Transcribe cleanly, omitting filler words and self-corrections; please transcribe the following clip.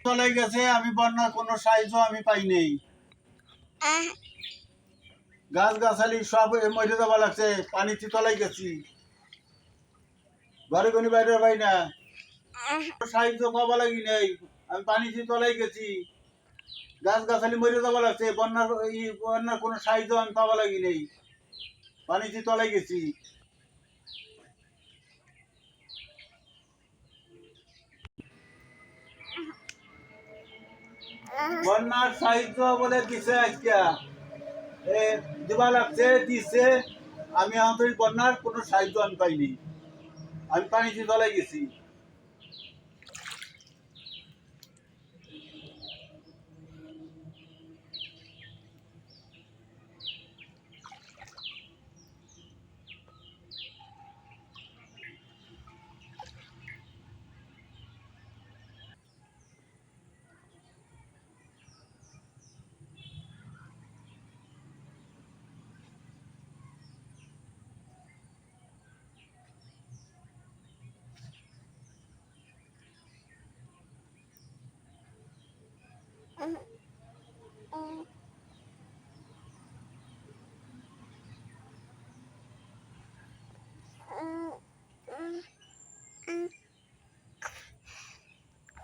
তলায় গেছে, আমি বন্যার কোনো সাহায্য আমি পাই নাই। গাছ গাছালি সব মরে যাওয়া লাগছে, পানিতে তলায় গেছি, ঘরে কোনো বাইরে পাই না, সাহায্য পাওয়া লাগি নাই, আমি পানিতে তলায় গেছি, গাছ গাছালি মরে যাওয়া লাগছে, বন্যার কোনো সাহায্য আমি পাওয়া লাগি নাই, পানিতে তলায় গেছি। বন্যার সাহায্য বলে দিছে আজকে দিবা লাগছে, দিছে, আমি আমাদের বন্যার কোনো সাহায্য আমি পাইনি, আমি পানিতে তলায় গেছি।